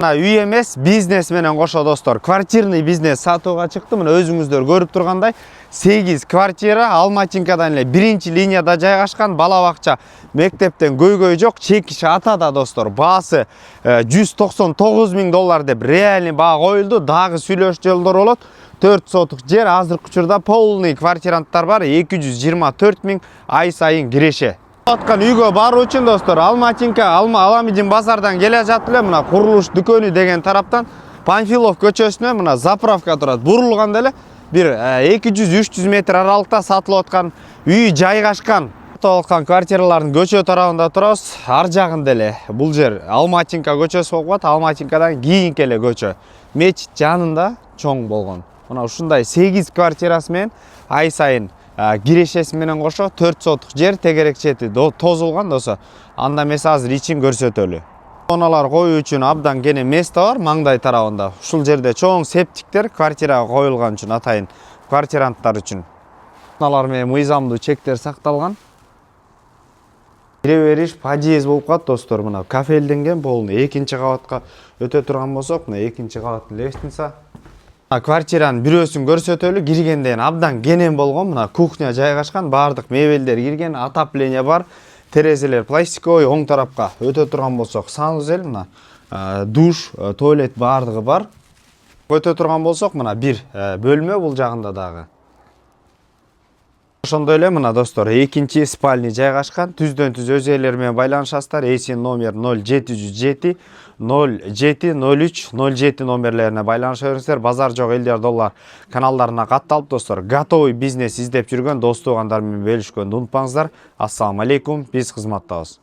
Үй эмес, бизнес менен кошо достор. Квартирный бизнес сатууга чыкты. Мына өзүңүздөр көрүп тургандай 8 квартира Алматинкадан эле 1-линияда жайгашкан. Бала бакча, мектептен көйгөй жок. Чекиш атада достор. Баасы $199.000 деп реальный баа коюлду. Дагы сүйлөш жолдор болот. 4 сотук жер, азыркы учурда полный квартиранттар бар. 224.000 ай сайын киреше. Аткан үйгө баруу үчүн достор, Алматинка, Аламидин базардан келе жатып эле мына курулуш дүкөнү деген тараптан Панфилов көчөсүнө мына заправка турат. Бурулганда эле бир 200-300 метр аралыкта сатылып аткан үй жайгашкан. Аткан квартиралардын көчө тарабында турабыз. Ар жагында эле бул жер Алматинка көчөсү болуп калат. Алматинкадан кийинки эле көчө. Мечит жанында чоң болгон. Мына ушундай 8 квартирасы менен ай сайын кирешеси менен кошо 4 сотук жер, тегерек чети тозулган досо. Анда эмес азыр ичин көрсөтөлү. Тоналар коюу үчүн абдан кене место бар маңдай тарабында. Ушул жерде чоң септиктер квартирага коюлган үчүн атайын квартиранттар үчүн. Тоналар менен мыйзамдуу чектер сакталган. Кире бериш подъезд болуп калат достор. Мына кафелденген полный. Экинчи кабатка өтө турган болсок, мына экинчи кабаттын лестница. Квартиранын бирөөсүн көрсөтөлү. Киргенден абдан кенен болгон. Мына кухня жайгашкан, баардык мебелдер кирген, отопление бар. Терезелер пластиковый, оң тарапка өтө турган болсок, санузел, мына душ, туалет баардыгы бар. Өтө турган болсок, мына бир бөлмө бул жагында дагы. Ошондой эле мына достор, экинчи спальня жайгашкан. Түздөн түз өз ээлери менен байланышасыздар. Эсин номер 0707 07 03 07 номерлерине байланыша бериңиздер. Базар жок элдер доллар каналдарына катталып достор. Готовый бизнес издеп жүргөн дос туугандар менен бөлүшкөндү унутпаңыздар. Ассаламу алейкум, биз кызматтабыз.